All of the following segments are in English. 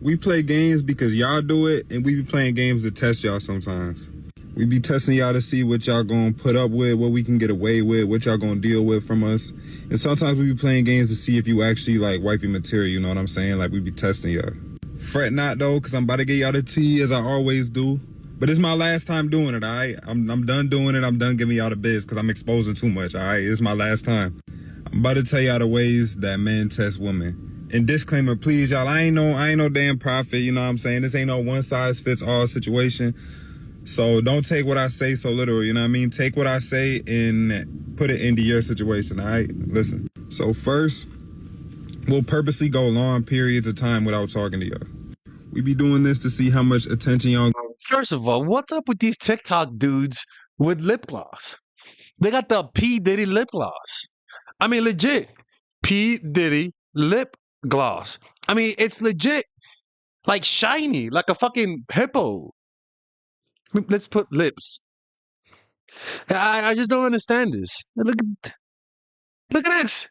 We play games because y'all do it, and we be playing games to test y'all sometimes. We be testing y'all to see what y'all gonna put up with, what we can get away with, what y'all gonna deal with from us. And sometimes we be playing games to see if you actually like wifey material, you know what I'm saying? Like we be testing y'all. Fret not though, cause I'm about to get y'all the tea as I always do. But it's my last time doing it, all right? I'm done doing it. I'm done giving y'all the biz because I'm exposing too much, all right? It's my last time. I'm about to tell y'all the ways that men test women. And disclaimer, please, y'all, I ain't no damn prophet, you know what I'm saying? This ain't no one-size-fits-all situation. So don't take what I say so literal, you know what I mean? Take what I say and put it into your situation, all right? Listen. So first, we'll purposely go long periods of time without talking to y'all. We be doing this to see how much attention y'all... First of all, what's up with these TikTok dudes with lip gloss? They got the P. Diddy lip gloss. I mean, legit. P. Diddy lip gloss. I mean, it's legit. Like shiny, like a fucking hippo. Let's put lips. I just don't understand this. Look at this.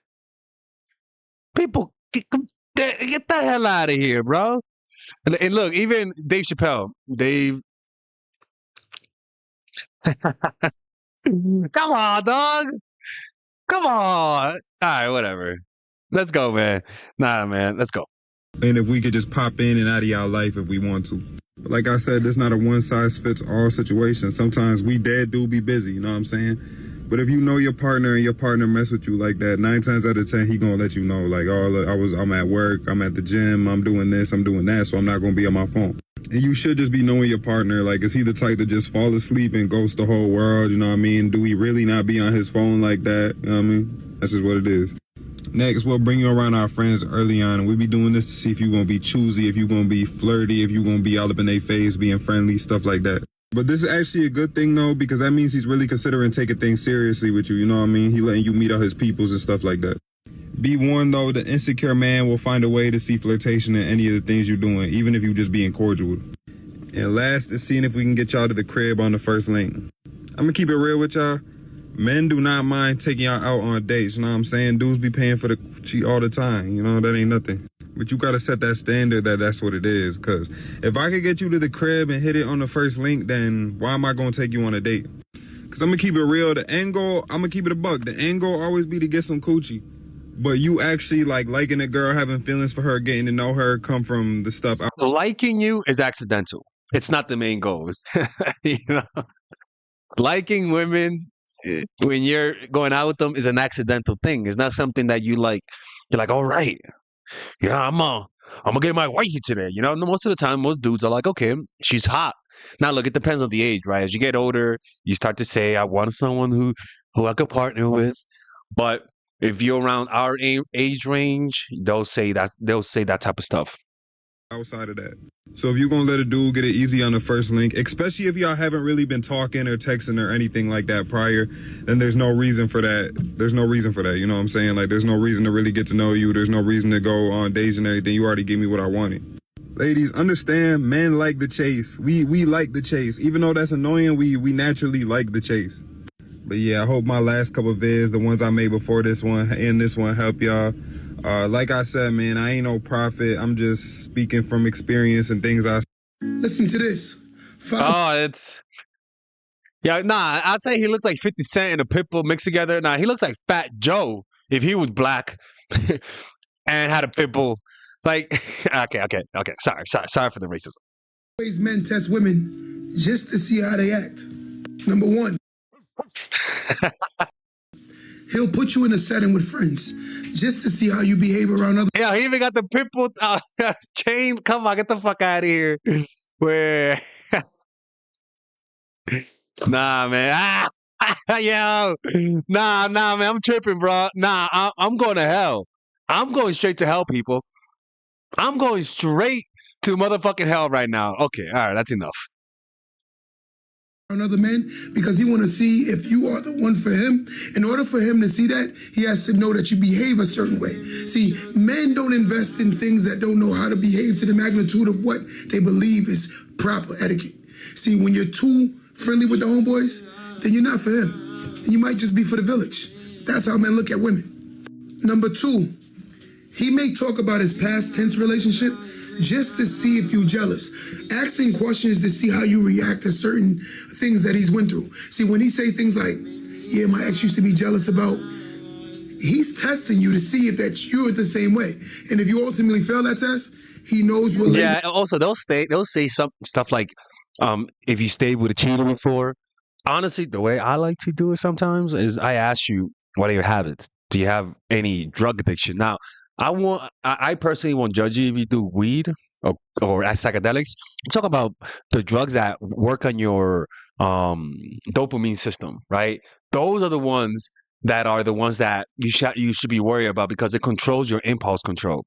People, get the hell out of here, bro. And look, even Dave Chappelle. Dave. Come on, dog. Come on. All right, whatever. Let's go, man. Nah, man. Let's go. And if we could just pop in and out of y'all life if we want to. But like I said, this is not a one-size-fits-all situation. Sometimes we dead do be busy, you know what I'm saying? But if you know your partner and your partner mess with you like that, 9 times out of 10, he gonna let you know, like, oh, look, I'm at work, I'm at the gym, I'm doing this, I'm doing that, so I'm not gonna be on my phone. And you should just be knowing your partner. Like, is he the type to just fall asleep and ghost the whole world, you know what I mean? Do we really not be on his phone like that, you know what I mean? That's just what it is. Next, we'll bring you around our friends early on, and we'll be doing this to see if you're going to be choosy, if you're going to be flirty, if you're going to be all up in their face, being friendly, stuff like that. But this is actually a good thing, though, because that means he's really considering taking things seriously with you, you know what I mean? He letting you meet all his peoples and stuff like that. Be warned, though, the insecure man will find a way to see flirtation in any of the things you're doing, even if you're just being cordial with him. And last is seeing if we can get y'all to the crib on the first link. I'm going to keep it real with y'all. Men do not mind taking y'all out on dates, you know what I'm saying? Dudes be paying for the cheat all the time, you know, that ain't nothing. But you gotta set that standard that's what it is, because if I could get you to the crib and hit it on the first link, then why am I gonna take you on a date? Because I'm gonna keep it real, the end goal, I'm gonna keep it a buck. The end goal always be to get some coochie. But you actually like liking a girl, having feelings for her, getting to know her, come from the stuff. Liking you is accidental. It's not the main goal. You know? Liking women when you're going out with them is an accidental thing. It's not something that you're like, all right, yeah, I'm gonna get my wifey today. You know, most of the time, most dudes are like, okay, she's hot. Now, look, it depends on the age, right? As you get older, you start to say, I want someone who I could partner with. But if you're around our age range, they'll say that type of stuff. Outside of that. So if you're gonna let a dude get it easy on the first link, especially if y'all haven't really been talking or texting or anything like that prior, then there's no reason for that. There's no reason for that, you know what I'm saying? Like, there's no reason to really get to know you. There's no reason to go on dates and everything. You already gave me what I wanted. Ladies, understand, men like the chase. We like the chase. Even though that's annoying, we naturally like the chase. But yeah, I hope my last couple of vids, the ones I made before this one and this one, help y'all. Like I said, man, I ain't no prophet. I'm just speaking from experience and things I... Listen to this. I'd say he looks like 50 Cent and a Pitbull mixed together. Nah, he looks like Fat Joe if he was black and had a Pitbull. Like, okay. Sorry for the racism. Ways men test women just to see how they act. Number one, he'll put you in a setting with friends just to see how you behave around other. Yeah, he even got the Pitbull chain. Come on, get the fuck out of here. Where? Nah, man. Yo. Nah, man. I'm tripping, bro. Nah, I'm going to hell. I'm going straight to hell, people. I'm going straight to motherfucking hell right now. Okay, all right, that's enough. On other men, because he want to see if you are the one for him. In order for him to see that, he has to know that you behave a certain way. See, men don't invest in things that don't know how to behave to the magnitude of what they believe is proper etiquette. See, when you're too friendly with the homeboys, then you're not for him. And you might just be for the village. That's how men look at women. Number two, He may talk about his past tense relationship just to see if you're jealous. Asking questions to see how you react to certain things that he's went through. See, when he say things like, yeah, my ex used to be jealous about, he's testing you to see if that you're the same way. And if you ultimately fail that test, he knows what. Yeah. Also, they'll say some stuff like, if you stayed with a cheater before. Honestly, the way I like to do it sometimes is I ask you, what are your habits? Do you have any drug addiction? Now, I personally won't judge you if you do weed or psychedelics. I'm talking about the drugs that work on your dopamine system, right? Those are the ones that you should be worried about because it controls your impulse control.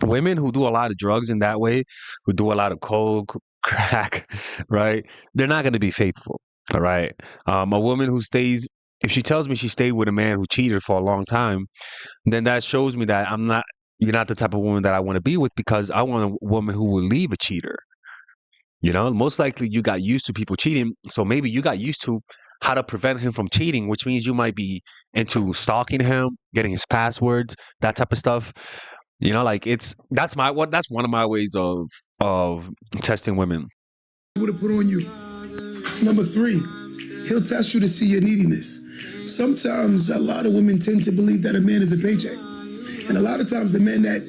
Women who do a lot of drugs in that way, who do a lot of coke, crack, right? They're not going to be faithful. All right. A woman who stays, if she tells me she stayed with a man who cheated for a long time, then that shows me that you're not the type of woman that I want to be with because I want a woman who will leave a cheater. You know, most likely you got used to people cheating. So maybe you got used to how to prevent him from cheating, which means you might be into stalking him, getting his passwords, that type of stuff. You know, like that's one of my ways of testing women. Would have put on you. Number 3, he'll test you to see your neediness. Sometimes a lot of women tend to believe that a man is a paycheck. And a lot of times the men that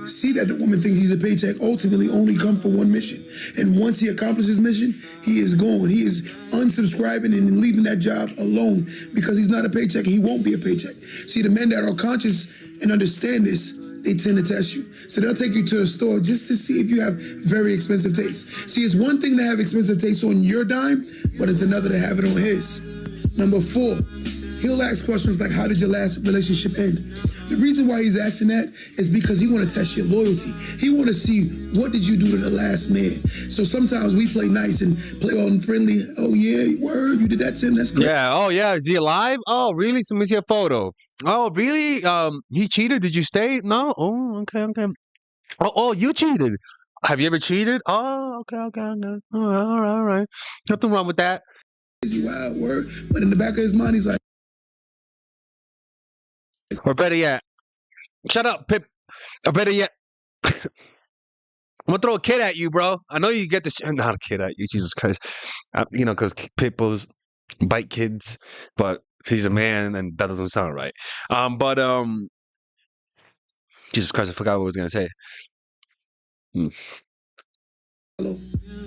see that the woman thinks he's a paycheck ultimately only come for one mission. And once he accomplishes his mission, he is gone. He is unsubscribing and leaving that job alone because he's not a paycheck and he won't be a paycheck. See, the men that are conscious and understand this, they tend to test you. So they'll take you to the store just to see if you have very expensive taste. See, it's one thing to have expensive taste on your dime, but it's another to have it on his. Number 4, he'll ask questions like, how did your last relationship end? The reason why he's asking that is because he want to test your loyalty. He want to see, what did you do to the last man? So sometimes we play nice and play all friendly. Oh yeah, word, you did that to him, that's great. Yeah. Oh yeah. Is he alive? Oh really? Let me see a photo. Oh really? He cheated. Did you stay? No. Oh okay. Oh, you cheated. Have you ever cheated? Oh okay. All right. Nothing wrong with that. Crazy wild word, but in the back of his mind, he's like, Or better yet, shut up, Pip. Or better yet, I'm gonna throw a kid at you, bro. I know you get this. Not a kid at you, Jesus Christ. You know, because pit bulls bite kids, but if he's a man, and that doesn't sound right. But Jesus Christ, I forgot what I was gonna say.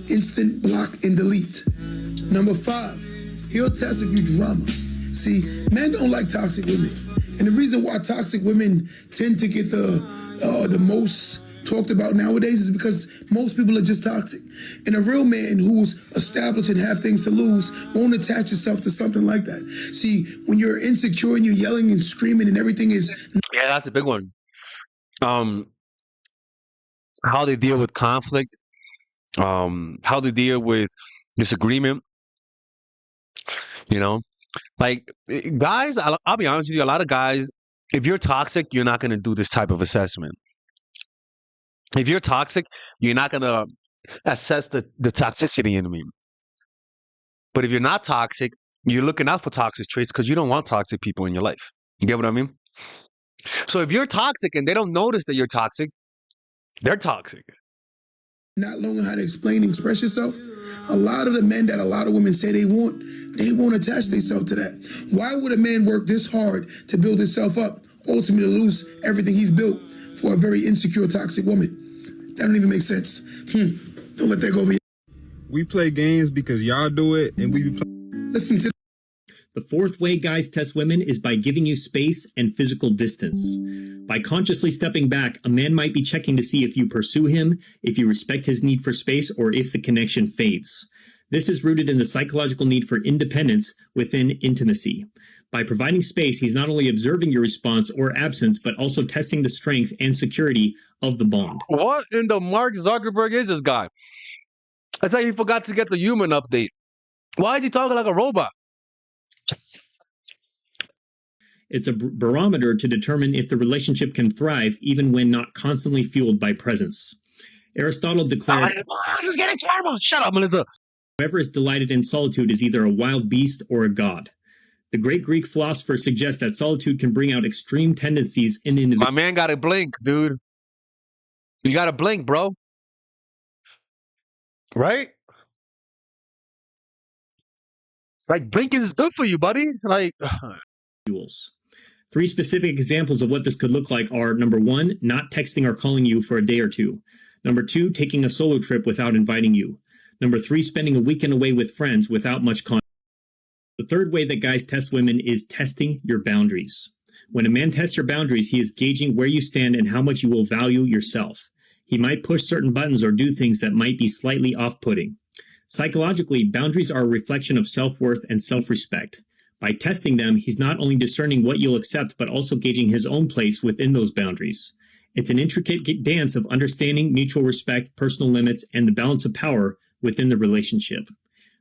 instant block and delete. Number 5, he'll test if you drama. See, men don't like toxic women. And the reason why toxic women tend to get the most talked about nowadays is because most people are just toxic. And a real man who's established and have things to lose won't attach himself to something like that. See, when you're insecure and you're yelling and screaming and everything is... Yeah, that's a big one. How they deal with conflict, how they deal with disagreement, you know? Like, guys, I'll be honest with you, a lot of guys, if you're toxic, you're not going to do this type of assessment. If you're toxic, you're not going to assess the toxicity in me. But if you're not toxic, you're looking out for toxic traits because you don't want toxic people in your life. You get what I mean? So if you're toxic and they don't notice that you're toxic, they're toxic. Not knowing how to explain and express yourself, a lot of the men that a lot of women say they won't attach themselves to that. Why would a man work this hard to build himself up, ultimately lose everything he's built for a very insecure, toxic woman? That don't even make sense. Don't let that go over your... We play games because y'all do it, and we be Listen to... The 4th way guys test women is by giving you space and physical distance. By consciously stepping back, a man might be checking to see if you pursue him, if you respect his need for space, or if the connection fades. This is rooted in the psychological need for independence within intimacy. By providing space, he's not only observing your response or absence, but also testing the strength and security of the bond. What in the Mark Zuckerberg is this guy? That's how he forgot to get the human update. Why is he talking like a robot? It's a barometer to determine if the relationship can thrive even when not constantly fueled by presence. Aristotle declared, Let's get it, Shut up, Melissa. whoever is delighted in solitude is either a wild beast or a god. The great Greek philosopher suggests that solitude can bring out extreme tendencies in individuals. My man got to blink, dude. You got to blink, bro. Right? Like, blinking is good for you, buddy. Like, Three specific examples of what this could look like are: number one, not texting or calling you for a day or two; number two, taking a solo trip without inviting you; number three, spending a weekend away with friends without much contact. The third way that guys test women is testing your boundaries. When a man tests your boundaries, he is gauging where you stand and how much you will value yourself. He might push certain buttons or do things that might be slightly off-putting. Psychologically, boundaries are a reflection of self-worth and self-respect. By testing them, he's not only discerning what you'll accept, but also gauging his own place within those boundaries. It's an intricate dance of understanding, mutual respect, personal limits, and the balance of power within the relationship.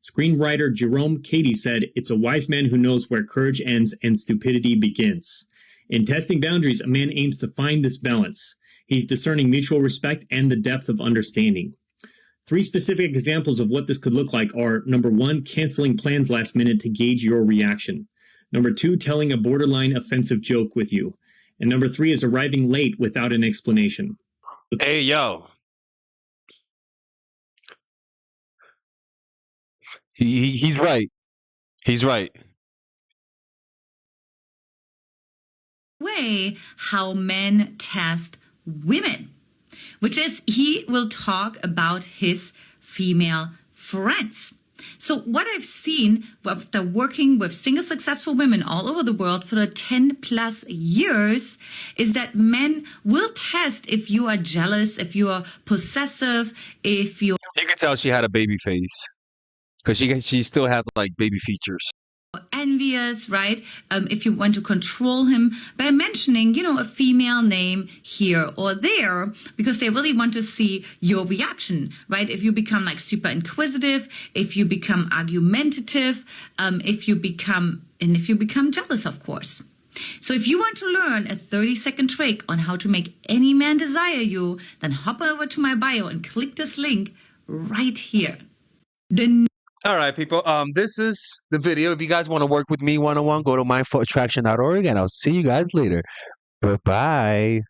Screenwriter Jerome Cady said, "It's a wise man who knows where courage ends and stupidity begins." In testing boundaries, a man aims to find this balance. He's discerning mutual respect and the depth of understanding. Three specific examples of what this could look like are: number one, canceling plans last minute to gauge your reaction; number two, telling a borderline offensive joke with you; and number three is arriving late without an explanation. hey, yo. He's right. He's right. Way how men test women, which is he will talk about his female friends. So what I've seen after working with single successful women all over the world for the 10 plus years is that men will test if you are jealous, if you are possessive, if you're You can tell she had a baby face because she still has like baby features. envious, right? If you want to control him by mentioning, a female name here or there, because they really want to see your reaction, right? If you become like super inquisitive, if you become argumentative, if you become jealous, of course. So if you want to learn a 30-second trick on how to make any man desire you, then hop over to my bio and click this link right here. All right, people. This is the video. If you guys want to work with me one-on-one, go to mindfulattraction.org, and I'll see you guys later. Bye-bye.